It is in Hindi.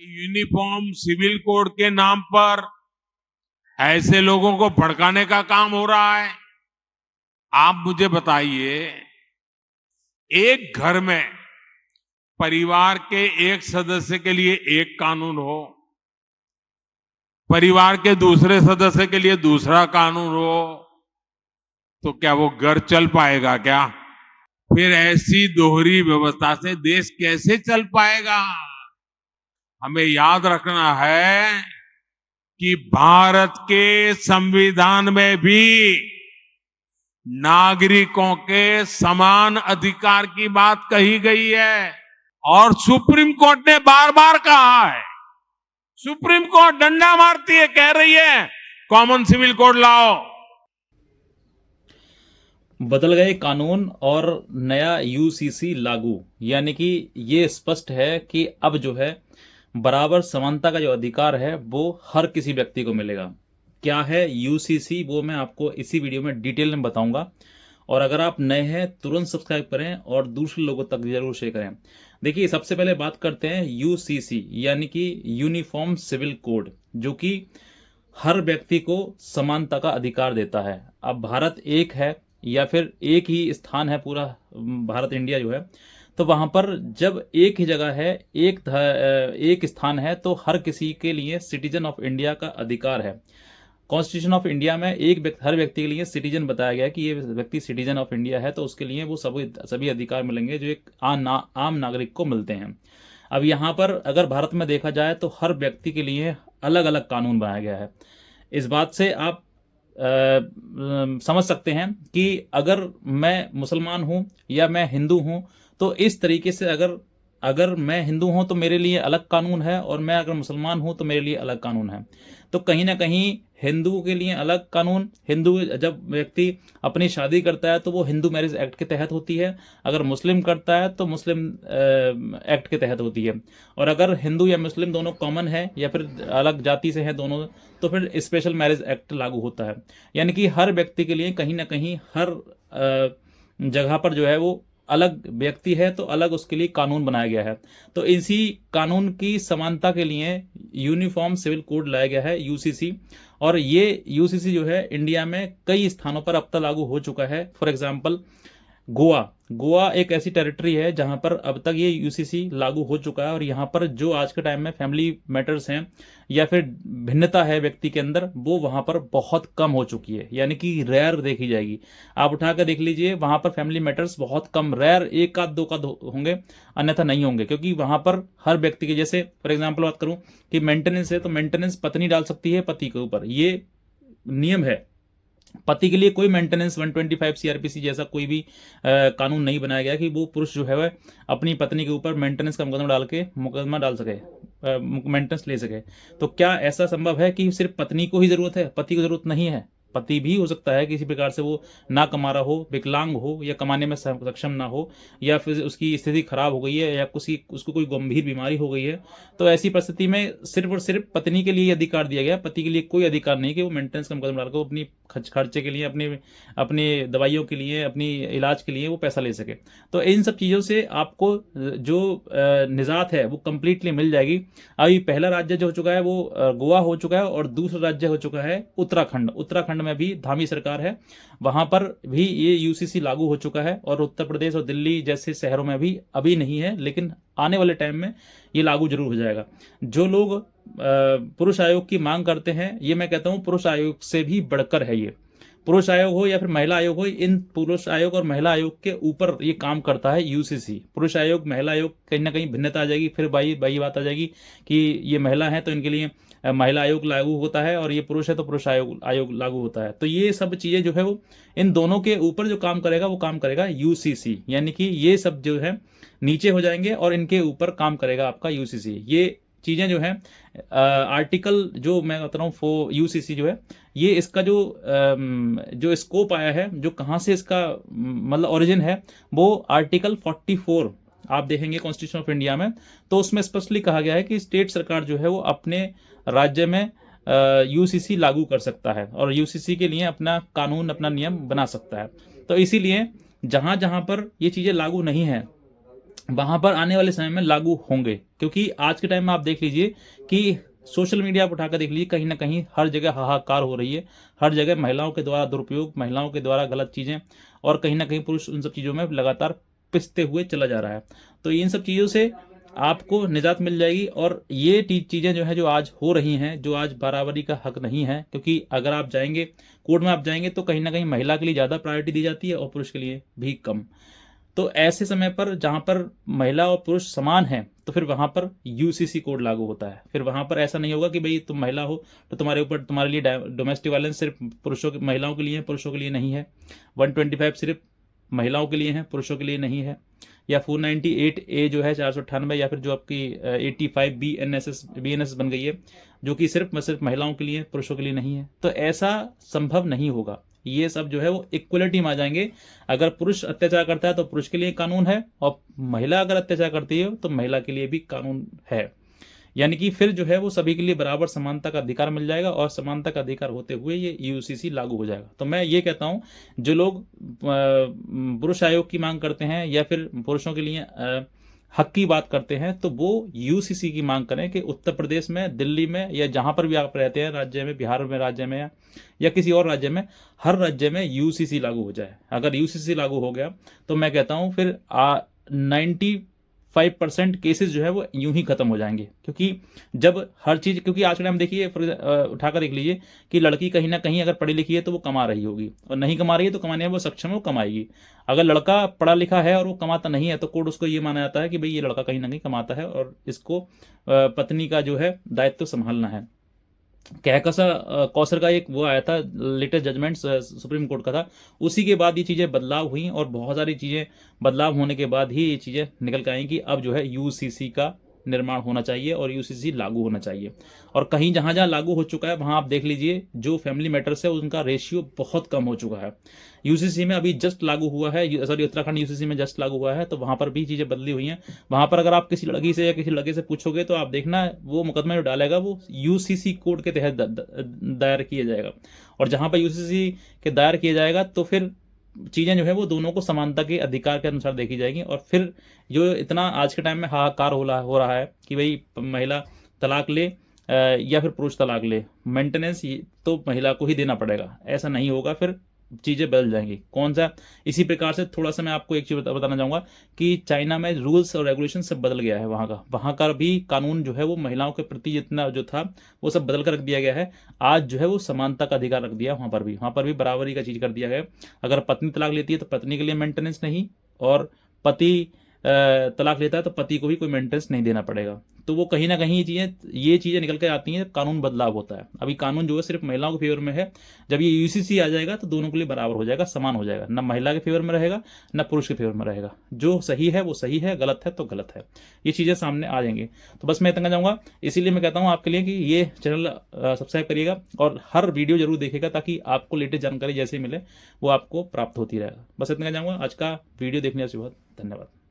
यूनिफॉर्म सिविल कोड के नाम पर ऐसे लोगों को भड़काने का काम हो रहा है। आप मुझे बताइए, एक घर में परिवार के एक सदस्य के लिए एक कानून हो, परिवार के दूसरे सदस्य के लिए दूसरा कानून हो, तो क्या वो घर चल पाएगा क्या? फिर ऐसी दोहरी व्यवस्था से देश कैसे चल पाएगा? हमें याद रखना है कि भारत के संविधान में भी नागरिकों के समान अधिकार की बात कही गई है और सुप्रीम कोर्ट ने बार बार कहा है। सुप्रीम कोर्ट डंडा मारती है, कह रही है कॉमन सिविल कोड लाओ। बदल गए कानून और नया यूसीसी लागू, यानी कि ये स्पष्ट है कि अब जो है बराबर समानता का जो अधिकार है वो हर किसी व्यक्ति को मिलेगा। क्या है यूसीसी, वो मैं आपको इसी वीडियो में डिटेल में बताऊंगा। और अगर आप नए हैं तुरंत सब्सक्राइब करें और दूसरे लोगों तक जरूर शेयर करें। देखिए, सबसे पहले बात करते हैं यूसीसी यानी कि यूनिफॉर्म सिविल कोड, जो कि हर व्यक्ति को समानता का अधिकार देता है। अब भारत एक है या फिर एक ही स्थान है पूरा भारत इंडिया जो है, तो वहां पर जब एक ही जगह है, एक स्थान है, तो हर किसी के लिए सिटीजन ऑफ इंडिया का अधिकार है। कॉन्स्टिट्यूशन ऑफ इंडिया में हर व्यक्ति के लिए सिटीजन बताया गया है कि ये व्यक्ति सिटीजन ऑफ इंडिया है, तो उसके लिए वो सभी अधिकार मिलेंगे जो एक आम नागरिक को मिलते हैं। अब यहाँ पर अगर भारत में देखा जाए तो हर व्यक्ति के लिए अलग अलग कानून बनाया गया है। इस बात से आप समझ सकते हैं कि अगर मैं मुसलमान हूं या मैं हिंदू हूं, तो इस तरीके से अगर अगर मैं हिंदू हूं तो मेरे लिए अलग कानून है, और मैं अगर मुसलमान हूं तो मेरे लिए अलग कानून है। तो कहीं ना कहीं हिंदुओं के लिए अलग कानून, हिंदू जब व्यक्ति अपनी शादी करता है तो वो हिंदू मैरिज एक्ट के तहत होती है, अगर मुस्लिम करता है तो मुस्लिम एक्ट के तहत होती है, और अगर हिंदू या मुस्लिम दोनों कॉमन है या फिर अलग जाति से हैं दोनों, तो फिर स्पेशल मैरिज एक्ट लागू होता है। यानी कि हर व्यक्ति के लिए कहीं ना कहीं हर जगह पर जो है वो अलग व्यक्ति है तो अलग उसके लिए कानून बनाया गया है। तो इसी कानून की समानता के लिए यूनिफॉर्म सिविल कोड लाया गया है यूसीसी। और ये यूसीसी जो है इंडिया में कई स्थानों पर अब तक लागू हो चुका है। फॉर एग्जांपल गोवा, गोवा एक ऐसी टेरिटरी है जहां पर अब तक ये यूसीसी लागू हो चुका है, और यहाँ पर जो आज के टाइम में फैमिली मैटर्स हैं या फिर भिन्नता है व्यक्ति के अंदर, वो वहां पर बहुत कम हो चुकी है, यानी कि रेयर देखी जाएगी। आप उठा कर देख लीजिए, वहां पर फैमिली मैटर्स बहुत कम, रेयर एक आध दो का होंगे, अन्यथा नहीं होंगे, क्योंकि वहां पर हर व्यक्ति के, जैसे फॉर एग्जाम्पल बात करूं कि मेंटेनेंस है तो मेंटेनेंस पत्नी डाल सकती है पति के ऊपर, ये नियम है। पति के लिए कोई मेंटेनेंस 125 सीआरपीसी जैसा कोई भी कानून नहीं बनाया गया कि वो पुरुष जो है वह अपनी पत्नी के ऊपर मेंटेनेंस का मुकदमा डाल सके, मेंटेनेंस ले सके। तो क्या ऐसा संभव है कि सिर्फ पत्नी को ही जरूरत है, पति को जरूरत नहीं है? पति भी हो सकता है किसी प्रकार से वो ना कमा रहा हो, विकलांग हो, या कमाने में सक्षम ना हो, या फिर उसकी स्थिति खराब हो गई है, या उसको कोई गंभीर बीमारी हो गई है। तो ऐसी परिस्थिति में सिर्फ और सिर्फ पत्नी के लिए अधिकार दिया गया, पति के लिए कोई अधिकार नहीं कि वो मेंटेनेंस का मुकदमा डालकर अपनी खर्चे के लिए, अपने अपनी दवाइयों के लिए, अपनी इलाज के लिए वो पैसा ले सके। तो इन सब चीज़ों से आपको जो निजात है वो कंप्लीटली मिल जाएगी। अभी पहला राज्य जो हो चुका है वो गोवा हो चुका है, और दूसरा राज्य हो चुका है उत्तराखंड। उत्तराखंड में भी धामी सरकार है, वहां पर भी ये यूसीसी लागू हो चुका है, और उत्तर प्रदेश और दिल्ली जैसे शहरों में भी अभी नहीं है, लेकिन आने वाले टाइम में ये लागू जरूर हो जाएगा। जो लोग पुरुष आयोग की मांग करते हैं, ये मैं कहता हूं पुरुष आयोग से भी बढ़कर है ये। पुरुष आयोग हो या फिर महिला आयोग हो, इन पुरुष आयोग और महिला आयोग के ऊपर ये काम करता है यूसीसी। पुरुष आयोग महिला आयोग कहीं ना कहीं भिन्नता आ जाएगी, फिर बाई बात आ जाएगी कि ये महिला है तो इनके लिए महिला आयोग लागू होता है, और ये पुरुष है तो पुरुष आयोग लागू होता है। तो ये सब चीजें जो है वो इन दोनों के ऊपर जो काम करेगा वो काम करेगा यूसीसी, यानी कि ये सब जो है नीचे हो जाएंगे और इनके ऊपर काम करेगा आपका यूसीसी। ये चीजें जो है आर्टिकल जो मैं बता रहा हूँ यूसीसी जो है, ये इसका जो स्कोप आया है, जो कहाँ से इसका मतलब ओरिजिन है, वो आर्टिकल 44 आप देखेंगे कॉन्स्टिट्यूशन ऑफ इंडिया में, तो उसमें स्पष्टली कहा गया है कि स्टेट सरकार जो है वो अपने राज्य में यूसीसी लागू कर सकता है, और यूसीसी के लिए अपना कानून, अपना नियम बना सकता है। तो इसीलिए जहां जहां पर ये चीजें लागू नहीं है, वहां पर आने वाले समय में लागू होंगे। क्योंकि आज के टाइम में आप देख लीजिए कि सोशल मीडिया पर उठाकर देख लीजिए, कहीं ना कहीं हर जगह हाहाकार हो रही है, हर जगह महिलाओं के द्वारा दुरुपयोग, महिलाओं के द्वारा गलत चीज़ें, और कहीं ना कहीं पुरुष उन सब चीज़ों में लगातार पिसते हुए चला जा रहा है। तो इन सब चीज़ों से आपको निजात मिल जाएगी। और ये चीज़ें जो है, जो आज हो रही हैं, जो आज बराबरी का हक नहीं है, क्योंकि अगर आप जाएंगे कोर्ट में, आप जाएंगे तो कहीं ना कहीं महिला के लिए ज़्यादा प्रायोरिटी दी जाती है और पुरुष के लिए भी कम। तो ऐसे समय पर जहां पर महिला और पुरुष समान हैं, तो फिर वहां पर यूसीसी कोड लागू होता है। फिर वहां पर ऐसा नहीं होगा कि भाई तुम महिला हो तो तुम्हारे ऊपर, तुम्हारे लिए डोमेस्टिक वायलेंस सिर्फ पुरुषों की, महिलाओं के लिए है, पुरुषों के लिए नहीं है। 125 सिर्फ महिलाओं के लिए है, पुरुषों के लिए नहीं है। या 498A जो है 498, या फिर जो आपकी 85 BNSS बन गई है, जो कि सिर्फ महिलाओं के लिए है, पुरुषों के लिए नहीं है। तो ऐसा संभव नहीं होगा। ये सब जो है वो इक्वलिटी में आ जाएंगे। अगर पुरुष अत्याचार करता है तो पुरुष के लिए कानून है, और महिला अगर अत्याचार करती है तो महिला के लिए भी कानून है। यानी कि फिर जो है वो सभी के लिए बराबर समानता का अधिकार मिल जाएगा, और समानता का अधिकार होते हुए ये यूसीसी लागू हो जाएगा। तो मैं ये कहता हूँ, जो लोग पुरुष आयोग की मांग करते हैं या फिर पुरुषों के लिए हक की बात करते हैं, तो वो यूसीसी की मांग करें कि उत्तर प्रदेश में, दिल्ली में, या जहां पर भी आप रहते हैं राज्य में, बिहार में राज्य में, या किसी और राज्य में, हर राज्य में यूसीसी लागू हो जाए। अगर यूसीसी लागू हो गया तो मैं कहता हूं फिर 95% केसेस जो है वो यूं ही खत्म हो जाएंगे। क्योंकि जब हर चीज़, क्योंकि आज के टाइम देखिए, उठाकर देख लीजिए कि लड़की कहीं ना कहीं अगर पढ़ी लिखी है तो वो कमा रही होगी, और नहीं कमा रही है तो कमाने में वो सक्षम है, वो कमाएगी। अगर लड़का पढ़ा लिखा है और वो कमाता नहीं है, तो कोर्ट उसको ये माना जाता है कि भाई ये लड़का कहीं ना कहीं कमाता है और इसको पत्नी का जो है दायित्व संभालना है। कहकसा कौसर का एक वो आया था लेटेस्ट जजमेंट सुप्रीम कोर्ट का था, उसी के बाद ये चीज़ें बदलाव हुई, और बहुत सारी चीज़ें बदलाव होने के बाद ही ये चीज़ें निकल के आई कि अब जो है यूसीसी का निर्माण होना चाहिए और यूसीसी लागू होना चाहिए। और कहीं जहाँ जहाँ लागू हो चुका है वहाँ आप देख लीजिए, जो फैमिली मैटर्स है उनका रेशियो बहुत कम हो चुका है। यूसीसी में अभी जस्ट लागू हुआ है, सॉरी उत्तराखंड यूसीसी में जस्ट लागू हुआ है, तो वहाँ पर भी चीज़ें बदली हुई हैं। वहाँ पर अगर आप किसी लड़की से या किसी लड़के से पूछोगे तो आप देखना, वो मुकदमा जो डालेगा वो यूसीसी कोड के तहत दायर किया जाएगा। और जहाँ पर यूसीसी के दायर किया जाएगा तो फिर चीज़ें जो है वो दोनों को समानता के अधिकार के अनुसार देखी जाएगी। और फिर जो इतना आज के टाइम में हाहाकार हो रहा है कि भाई महिला तलाक ले या फिर पुरुष तलाक ले, मेंटेनेंस तो महिला को ही देना पड़ेगा, ऐसा नहीं होगा। फिर चीज़ें बदल जाएंगी। कौन सा, इसी प्रकार से थोड़ा सा मैं आपको एक चीज़ बताना चाहूँगा कि चाइना में रूल्स और रेगुलेशन सब बदल गया है। वहाँ का भी कानून जो है वो महिलाओं के प्रति जितना जो था वो सब बदल कर रख दिया गया है। आज जो है वो समानता का अधिकार रख दिया वहाँ पर भी बराबरी का चीज़ कर दिया गया। अगर पत्नी तलाक लेती है तो पत्नी के लिए मेंटेनेंस नहीं, और पति तलाक लेता है तो पति को भी कोई मेंटेनेंस नहीं देना पड़ेगा। तो वो कहीं ना कहीं ये चीज़ें निकल कर आती हैं, कानून बदलाव होता है। अभी कानून जो है सिर्फ महिलाओं के फेवर में है। जब ये यूसीसी आ जाएगा तो दोनों के लिए बराबर हो जाएगा, समान हो जाएगा, न महिला के फेवर में रहेगा न पुरुष के फेवर में रहेगा। जो सही है वो सही है, गलत है तो गलत है, ये चीज़ें सामने आ जाएंगी। तो बस मैं इतना चाहूँगा, इसीलिए मैं कहता हूँ आपके लिए कि ये चैनल सब्सक्राइब करिएगा और हर वीडियो जरूर देखिएगा, ताकि आपको लेटेस्ट जानकारी जैसे मिले वो आपको प्राप्त होती रहेगा। बस इतना चाहूँगा। आज का वीडियो देखने से बहुत धन्यवाद।